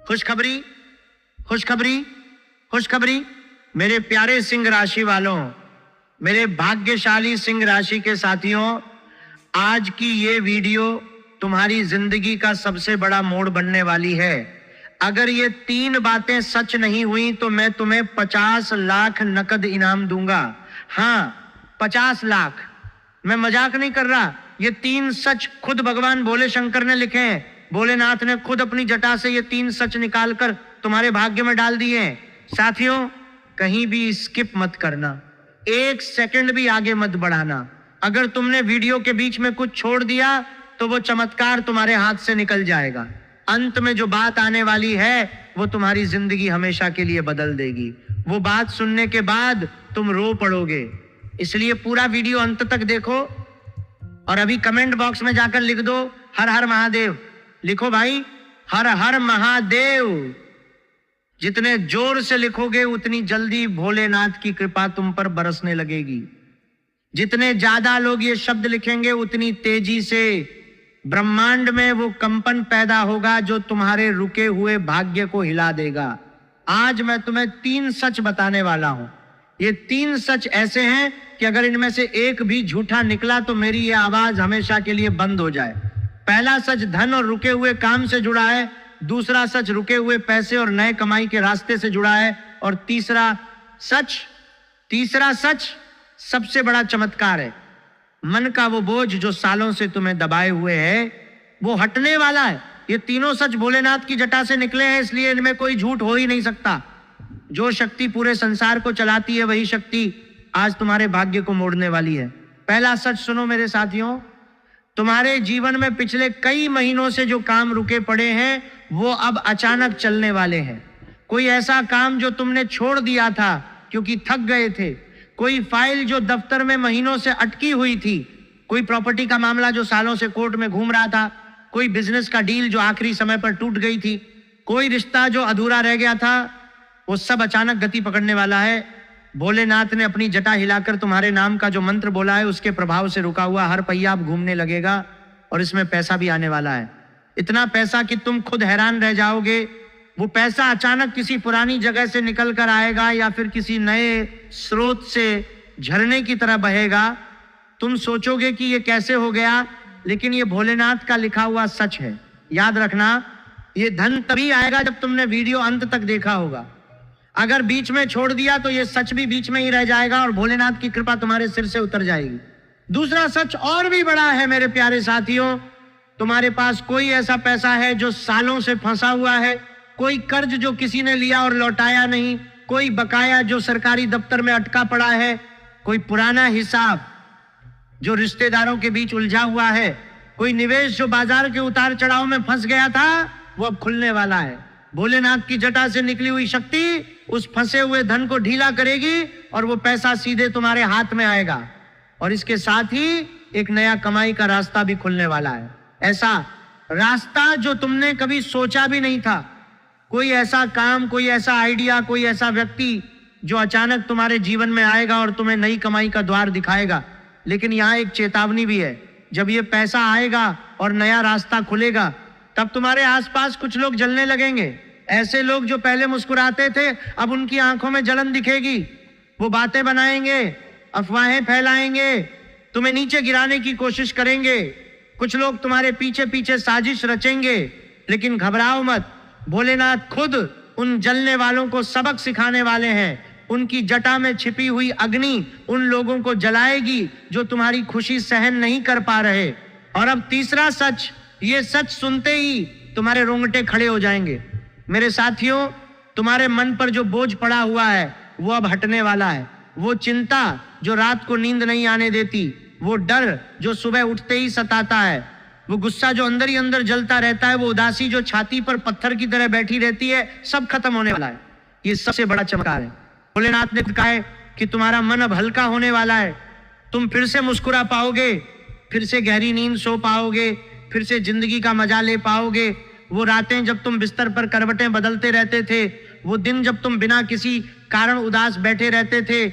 खुशखबरी, खुशखबरी, खुशखबरी मेरे प्यारे सिंह राशि वालों, मेरे भाग्यशाली सिंह राशि के साथियों, आज की ये वीडियो तुम्हारी जिंदगी का सबसे बड़ा मोड़ बनने वाली है। अगर ये 3 बातें सच नहीं हुई तो मैं तुम्हें 50 लाख नकद इनाम दूंगा। हाँ, 50 लाख, मैं मजाक नहीं कर रहा। ये 3 सच खुद भगवान भोले शंकर ने लिखे हैं। भोलेनाथ ने खुद अपनी जटा से ये 3 सच निकालकर तुम्हारे भाग्य में डाल दिए हैं। साथियों, कहीं भी स्किप मत करना, 1 सेकंड भी आगे मत बढ़ाना। अगर तुमने वीडियो के बीच में कुछ छोड़ दिया तो वो चमत्कार तुम्हारे हाथ से निकल जाएगा। अंत में जो बात आने वाली है वो तुम्हारी जिंदगी हमेशा के लिए बदल देगी। वो बात सुनने के बाद तुम रो पड़ोगे। इसलिए पूरा वीडियो अंत तक देखो और अभी कमेंट बॉक्स में जाकर लिख दो हर हर महादेव। लिखो भाई, हर हर महादेव। जितने जोर से लिखोगे उतनी जल्दी भोलेनाथ की कृपा तुम पर बरसने लगेगी। जितने ज्यादा लोग ये शब्द लिखेंगे उतनी तेजी से ब्रह्मांड में वो कंपन पैदा होगा जो तुम्हारे रुके हुए भाग्य को हिला देगा। आज मैं तुम्हें 3 सच बताने वाला हूं। ये 3 सच ऐसे हैं कि अगर इनमें से एक भी झूठा निकला तो मेरी ये आवाज हमेशा के लिए बंद हो जाए। पहला सच धन और रुके हुए काम से जुड़ा है। दूसरा सच रुके हुए पैसे और नए कमाई के रास्ते से जुड़ा है। और तीसरा सच सबसे बड़ा चमत्कार है। मन का वो बोझ जो सालों से तुम्हें दबाए हुए है वो हटने वाला है। ये तीनों सच भोलेनाथ की जटा से निकले हैं, इसलिए इनमें कोई झूठ हो ही नहीं सकता। जो शक्ति पूरे संसार को चलाती है वही शक्ति आज तुम्हारे भाग्य को मोड़ने वाली है। पहला सच सुनो मेरे साथियों, तुम्हारे जीवन में पिछले कई महीनों से जो काम रुके पड़े हैं वो अब अचानक चलने वाले हैं। कोई ऐसा काम जो तुमने छोड़ दिया था क्योंकि थक गए थे, कोई फाइल जो दफ्तर में महीनों से अटकी हुई थी, कोई प्रॉपर्टी का मामला जो सालों से कोर्ट में घूम रहा था, कोई बिजनेस का डील जो आखिरी समय पर टूट गई थी, कोई रिश्ता जो अधूरा रह गया था, वो सब अचानक गति पकड़ने वाला है। भोलेनाथ ने अपनी जटा हिलाकर तुम्हारे नाम का जो मंत्र बोला है उसके प्रभाव से रुका हुआ हर पहिया अब घूमने लगेगा और इसमें पैसा भी आने वाला है। इतना पैसा कि तुम खुद हैरान रह जाओगे। वो पैसा अचानक किसी पुरानी जगह से निकल कर आएगा या फिर किसी नए स्रोत से झरने की तरह बहेगा। तुम सोचोगे कि ये कैसे हो गया, लेकिन ये भोलेनाथ का लिखा हुआ सच है। याद रखना, ये धन तभी आएगा जब तुमने वीडियो अंत तक देखा होगा। अगर बीच में छोड़ दिया तो ये सच भी बीच में ही रह जाएगा और भोलेनाथ की कृपा तुम्हारे सिर से उतर जाएगी। दूसरा सच और भी बड़ा है मेरे प्यारे साथियों। तुम्हारे पास कोई ऐसा पैसा है जो सालों से फंसा हुआ है, कोई कर्ज जो किसी ने लिया और लौटाया नहीं, कोई बकाया जो सरकारी दफ्तर में अटका पड़ा है, कोई पुराना हिसाब जो रिश्तेदारों के बीच उलझा हुआ है, कोई निवेश जो बाजार के उतार चढ़ाव में फंस गया था वो अब खुलने वाला है। भोलेनाथ की जटा से निकली हुई शक्ति उस फंसे हुए धन को ढीला करेगी और वो पैसा सीधे तुम्हारे हाथ में आएगा। और इसके साथ ही एक नया कमाई का रास्ता भी खुलने वाला है। ऐसा रास्ता जो तुमने कभी सोचा भी नहीं था। कोई ऐसा काम, कोई ऐसा आइडिया, कोई ऐसा व्यक्ति जो अचानक तुम्हारे जीवन में आएगा और तुम्हें नई कमाई का द्वार दिखाएगा। लेकिन यहाँ एक चेतावनी भी है, जब ये पैसा आएगा और नया रास्ता खुलेगा तब तुम्हारे आसपास कुछ लोग जलने लगेंगे। ऐसे लोग जो पहले मुस्कुराते थे अब उनकी आंखों में जलन दिखेगी। वो बातें बनाएंगे, अफवाहें फैलाएंगे, तुम्हें नीचे गिराने की कोशिश करेंगे। कुछ लोग तुम्हारे पीछे पीछे साजिश रचेंगे। लेकिन घबराओ मत, भोलेनाथ खुद उन जलने वालों को सबक सिखाने वाले हैं। उनकी जटा में छिपी हुई अग्नि उन लोगों को जलाएगी जो तुम्हारी खुशी सहन नहीं कर पा रहे। और अब तीसरा सच, ये सच सुनते ही तुम्हारे रोंगटे खड़े हो जाएंगे। मेरे साथियों, तुम्हारे मन पर जो बोझ पड़ा हुआ है वो अब हटने वाला है। वो चिंता जो रात को नींद नहीं आने देती, वो डर जो सुबह उठते ही सताता है, वो गुस्सा जो अंदर ही अंदर जलता रहता है, वो उदासी जो छाती पर पत्थर की तरह बैठी रहती है, सब खत्म होने वाला है। ये सबसे बड़ा चमत्कार है। भोलेनाथ ने कहा है कि तुम्हारा मन अब हल्का होने वाला है। तुम फिर से मुस्कुरा पाओगे, फिर से गहरी नींद सो पाओगे, फिर से जिंदगी का मजा ले पाओगे। वो रातें जब तुम बिस्तर पर करवटें बदलते रहते थे, वो दिन जब तुम बिना किसी कारण उदास बैठे रहते थे,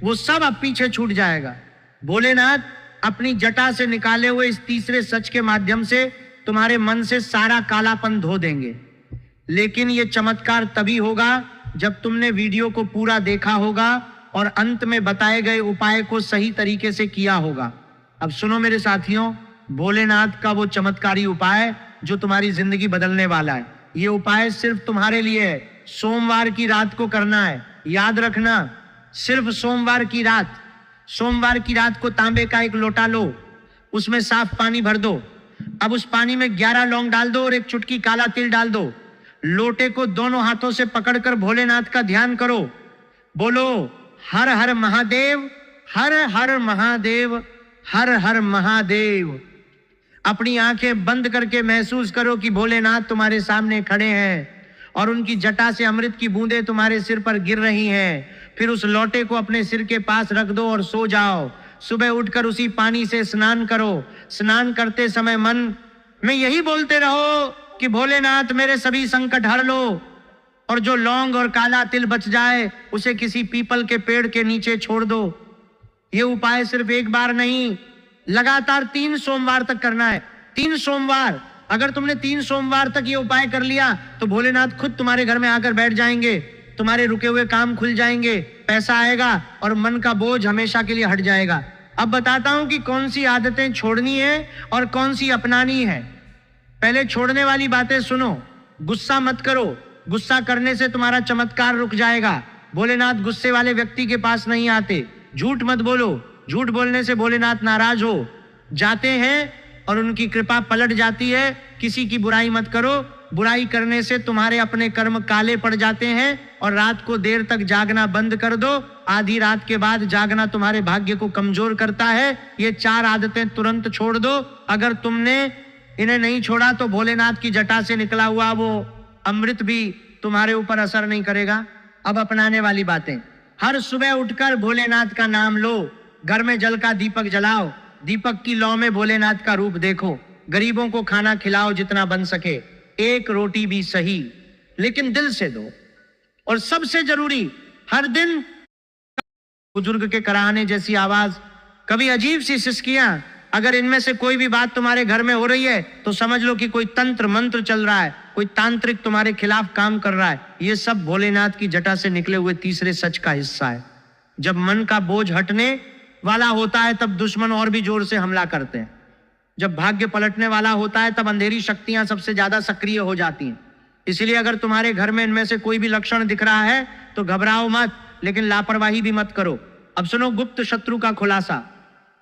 वो सब अब पीछे छूट जाएगा। भोलेनाथ अपनी जटा से निकाले हुए इस तीसरे सच के माध्यम से तुम्हारे मन से सारा कालापन धो देंगे। लेकिन ये चमत्कार तभी होगा जब तुमने वीडियो को पूरा देखा होगा और अंत में बताए गए उपाय को सही तरीके से किया होगा। अब सुनो मेरे साथियों, भोलेनाथ का वो चमत्कारी उपाय जो तुम्हारी जिंदगी बदलने वाला है। ये उपाय सिर्फ तुम्हारे लिए है। सोमवार की रात को करना है, याद रखना, सिर्फ सोमवार की रात। सोमवार की रात को तांबे का एक लोटा लो, उसमें साफ पानी भर दो। अब उस पानी में 11 लौंग डाल दो और एक चुटकी काला तिल डाल दो। लोटे को दोनों हाथों से पकड़कर भोलेनाथ का ध्यान करो। बोलो हर हर महादेव, हर हर महादेव, हर हर महादेव। अपनी आंखें बंद करके महसूस करो कि भोलेनाथ तुम्हारे सामने खड़े हैं और उनकी जटा से अमृत की बूंदें तुम्हारे सिर पर गिर रही हैं। फिर उस लोटे को अपने सिर के पास रख दो और सो जाओ। सुबह उठकर उसी पानी से स्नान करो। स्नान करते समय मन में यही बोलते रहो कि भोलेनाथ मेरे सभी संकट हर लो, और जो लौंग और काला तिल बच जाए उसे किसी पीपल के पेड़ के नीचे छोड़ दो। ये उपाय सिर्फ एक बार नहीं, लगातार 3 सोमवार तक करना है। 3 सोमवार, अगर तुमने 3 सोमवार तक ये उपाय कर लिया तो भोलेनाथ खुद तुम्हारे घर में आकर बैठ जाएंगे। तुम्हारे रुके हुए काम खुल जाएंगे, पैसा आएगा और मन का बोझ हमेशा के लिए हट जाएगा। अब बताता हूं कि कौन सी आदतें छोड़नी है और कौन सी अपनानी है। पहले छोड़ने वाली बातें सुनो। गुस्सा मत करो, गुस्सा करने से तुम्हारा चमत्कार रुक जाएगा। भोलेनाथ गुस्से वाले व्यक्ति के पास नहीं आते। झूठ मत बोलो, झूठ बोलने से भोलेनाथ नाराज हो जाते हैं और उनकी कृपा पलट जाती है। किसी की बुराई मत करो, बुराई करने से तुम्हारे अपने कर्म काले पड़ जाते हैं और रात को देर तक जागना बंद कर दो। आधी रात के बाद जागना तुम्हारे भाग्य को कमजोर करता है। ये 4 आदतें तुरंत छोड़ दो। अगर तुमने इन्हें नहीं छोड़ा तो भोलेनाथ की जटा से निकला हुआ वो अमृत भी तुम्हारे ऊपर असर नहीं करेगा। अब अपनाने वाली बातें, हर सुबह उठकर भोलेनाथ का नाम लो। घर में जल का दीपक जलाओ, दीपक की लौ में भोलेनाथ का रूप देखो। गरीबों को खाना खिलाओ जितना बन सके, 1 रोटी भी सही, लेकिन दिल से दो। और सबसे जरूरी, हर दिन बुजुर्ग के कराहने जैसी आवाज, कभी अजीब सी सिसकियां, अगर इनमें से कोई भी बात तुम्हारे घर में हो रही है तो समझ लो कि कोई तंत्र मंत्र चल रहा है, कोई तांत्रिक तुम्हारे खिलाफ काम कर रहा है। ये सब भोलेनाथ की जटा से निकले हुए तीसरे सच का हिस्सा है। जब मन का बोझ हटने वाला होता है तब दुश्मन और भी जोर से हमला करते हैं। जब भाग्य पलटने वाला होता है तब अंधेरी शक्तियां सबसे ज्यादा सक्रिय हो जाती हैं। इसलिए अगर तुम्हारे घर में इनमें से कोई भी लक्षण दिख रहा है तो घबराओ मत, लेकिन लापरवाही भी मत करो। अब सुनो गुप्त शत्रु का खुलासा।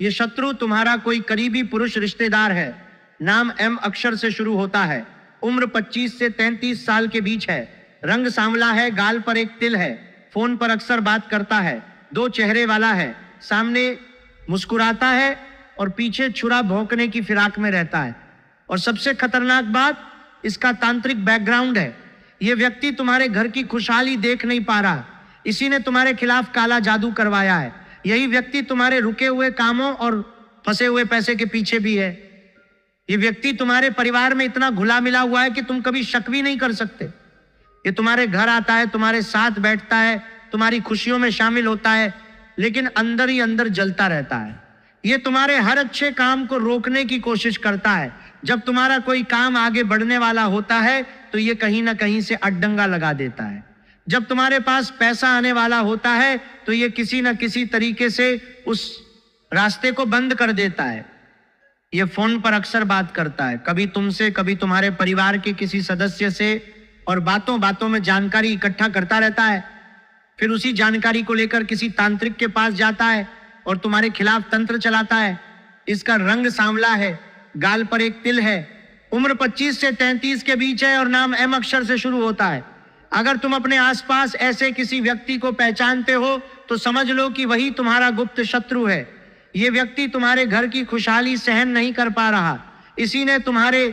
ये शत्रु तुम्हारा कोई करीबी पुरुष रिश्तेदार है। नाम M अक्षर से शुरू होता है। उम्र 25 से 33 साल के बीच है। रंग सांवला है, गाल पर एक तिल है। फोन पर अक्सर बात करता है। 2 चेहरे वाला है, सामने मुस्कुराता है और पीछे छुरा भौंकने की फिराक में रहता है। और सबसे खतरनाक बात, इसका तांत्रिक बैकग्राउंड है। यह व्यक्ति तुम्हारे घर की खुशहाली देख नहीं पा रहा, इसी ने तुम्हारे खिलाफ काला जादू करवाया है। यही व्यक्ति तुम्हारे रुके हुए कामों और फंसे हुए पैसे के पीछे भी है। ये व्यक्ति तुम्हारे परिवार में इतना घुला मिला हुआ है कि तुम कभी शक भी नहीं कर सकते। ये तुम्हारे घर आता है, तुम्हारे साथ बैठता है, तुम्हारी खुशियों में शामिल होता है, लेकिन अंदर ही अंदर जलता रहता है। ये तुम्हारे हर अच्छे काम को रोकने की कोशिश करता है। जब तुम्हारा कोई काम आगे बढ़ने वाला होता है तो ये कहीं ना कहीं से अड्डंगा लगा देता है। जब तुम्हारे पास पैसा आने वाला होता है तो ये किसी न किसी तरीके से उस रास्ते को बंद कर देता है। ये फोन पर अक्सर बात करता है, कभी तुमसे, कभी तुम्हारे परिवार के किसी सदस्य से, और बातों बातों में जानकारी इकट्ठा करता रहता है। फिर उसी जानकारी को लेकर किसी तांत्रिक के पास जाता है और तुम्हारे खिलाफ तंत्र चलाता है। इसका रंग सांवला है, गाल पर एक तिल है, उम्र 25 से 33 के बीच है और नाम M अक्षर से शुरू होता है। अगर तुम अपने आसपास ऐसे किसी व्यक्ति को पहचानते हो तो समझ लो कि वही तुम्हारा गुप्त शत्रु है। ये व्यक्ति तुम्हारे घर की खुशहाली सहन नहीं कर पा रहा, इसी ने तुम्हारे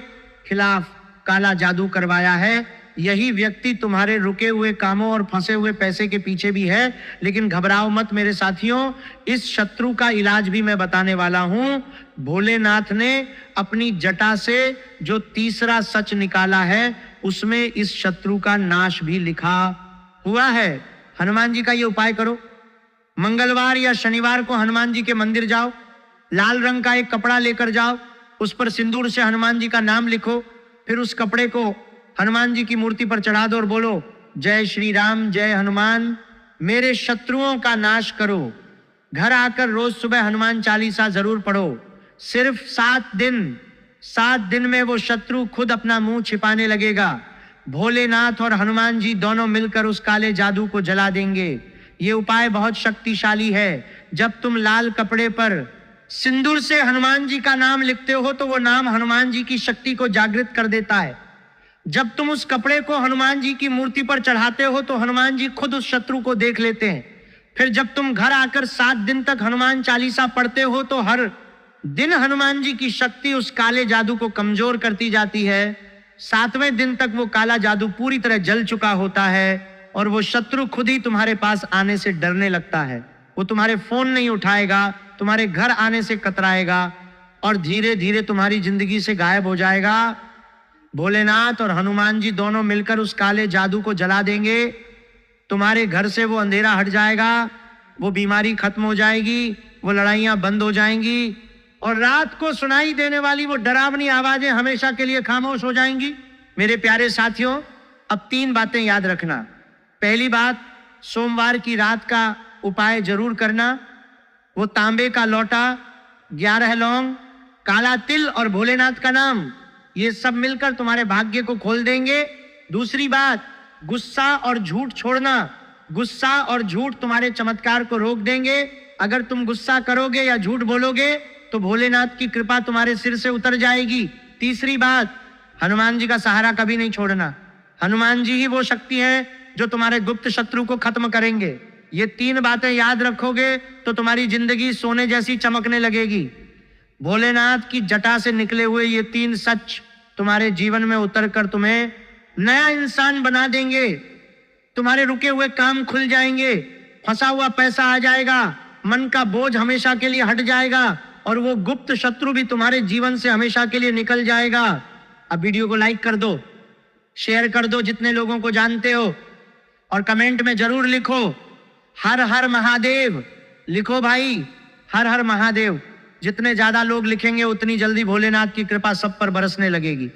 खिलाफ काला जादू करवाया है। यही व्यक्ति तुम्हारे रुके हुए कामों और फंसे हुए पैसे के पीछे भी है। लेकिन घबराओ मत मेरे साथियों, इस शत्रु का इलाज भी मैं बताने वाला हूं। भोलेनाथ ने अपनी जटा से जो तीसरा सच निकाला है उसमें इस शत्रु का नाश भी लिखा हुआ है। हनुमान जी का ये उपाय करो। मंगलवार या शनिवार को हनुमान जी के मंदिर जाओ, लाल रंग का एक कपड़ा लेकर जाओ, उस पर सिंदूर से हनुमान जी का नाम लिखो। फिर उस कपड़े को हनुमान जी की मूर्ति पर चढ़ा दो और बोलो जय श्री राम जय हनुमान, मेरे शत्रुओं का नाश करो। घर आकर रोज सुबह हनुमान चालीसा जरूर पढ़ो। सिर्फ 7 दिन में वो शत्रु खुद अपना मुंह छिपाने लगेगा। भोलेनाथ और हनुमान जी दोनों मिलकर उस काले जादू को जला देंगे। ये उपाय बहुत शक्तिशाली है। जब तुम लाल कपड़े पर सिंदूर से हनुमान जी का नाम लिखते हो तो वो नाम हनुमान जी की शक्ति को जागृत कर देता है। जब तुम उस कपड़े को हनुमान जी की मूर्ति पर चढ़ाते हो तो हनुमान जी खुद उस शत्रु को देख लेते हैं। फिर जब तुम घर आकर 7 दिन तक हनुमान चालीसा पढ़ते हो तो हर दिन हनुमान जी की शक्ति उस काले जादू को कमजोर करती जाती है। 7वें दिन तक वो काला जादू पूरी तरह जल चुका होता है और वो शत्रु खुद ही तुम्हारे पास आने से डरने लगता है। वो तुम्हारे फोन नहीं उठाएगा, तुम्हारे घर आने से कतराएगा और धीरे धीरे तुम्हारी जिंदगी से गायब हो जाएगा। भोलेनाथ और हनुमान जी दोनों मिलकर उस काले जादू को जला देंगे। तुम्हारे घर से वो अंधेरा हट जाएगा, वो बीमारी खत्म हो जाएगी, वो लड़ाइयां बंद हो जाएंगी और रात को सुनाई देने वाली वो डरावनी आवाजें हमेशा के लिए खामोश हो जाएंगी। मेरे प्यारे साथियों, अब 3 बातें याद रखना। पहली बात, सोमवार की रात का उपाय जरूर करना। वो तांबे का लोटा, 11 लौंग, काला तिल और भोलेनाथ का नाम, ये सब मिलकर तुम्हारे भाग्य को खोल देंगे। दूसरी बात, गुस्सा और झूठ छोड़ना। गुस्सा और झूठ तुम्हारे चमत्कार को रोक देंगे। अगर तुम गुस्सा करोगे या झूठ बोलोगे तो भोलेनाथ की कृपा तुम्हारे सिर से उतर जाएगी। तीसरी बात, हनुमान जी का सहारा कभी नहीं छोड़ना। हनुमान जी ही वो शक्ति है जो तुम्हारे गुप्त शत्रु को खत्म करेंगे। ये 3 बातें याद रखोगे तो तुम्हारी जिंदगी सोने जैसी चमकने लगेगी। भोलेनाथ की जटा से निकले हुए ये 3 सच तुम्हारे जीवन में उतरकर तुम्हें नया इंसान बना देंगे। तुम्हारे रुके हुए काम खुल जाएंगे, फंसा हुआ पैसा आ जाएगा, मन का बोझ हमेशा के लिए हट जाएगा और वो गुप्त शत्रु भी तुम्हारे जीवन से हमेशा के लिए निकल जाएगा। अब वीडियो को लाइक कर दो, शेयर कर दो जितने लोगों को जानते हो और कमेंट में जरूर लिखो हर हर महादेव। लिखो भाई, हर हर महादेव। जितने ज्यादा लोग लिखेंगे उतनी जल्दी भोलेनाथ की कृपा सब पर बरसने लगेगी।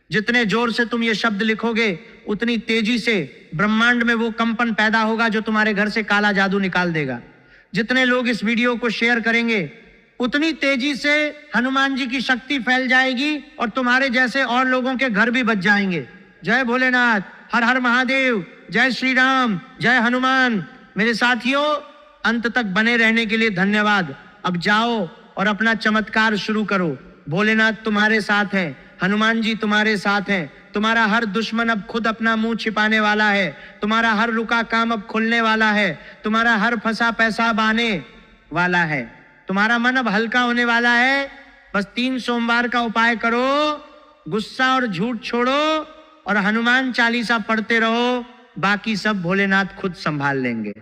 जितने जोर से तुम ये शब्द लिखोगे उतनी तेजी से ब्रह्मांड में वो कंपन पैदा होगा जो तुम्हारे घर से काला जादू निकाल देगा। जितने लोग इस वीडियो को शेयर करेंगे उतनी तेजी से हनुमान जी की शक्ति फैल जाएगी और तुम्हारे जैसे और लोगों के घर भी बच जाएंगे। जय भोलेनाथ, हर हर महादेव, जय श्री राम, जय हनुमान। मेरे साथियों, अंत तक बने रहने के लिए धन्यवाद। अब जाओ और अपना चमत्कार शुरू करो। भोलेनाथ तुम्हारे साथ हैं, हनुमान जी तुम्हारे साथ हैं। तुम्हारा हर दुश्मन अब खुद अपना मुंह छिपाने वाला है। तुम्हारा हर रुका काम अब खुलने वाला है। तुम्हारा हर फंसा पैसा अब आने वाला है। तुम्हारा मन अब हल्का होने वाला है। बस 3 सोमवार का उपाय करो, गुस्सा और झूठ छोड़ो और हनुमान चालीसा पढ़ते रहो। बाकी सब भोलेनाथ खुद संभाल लेंगे।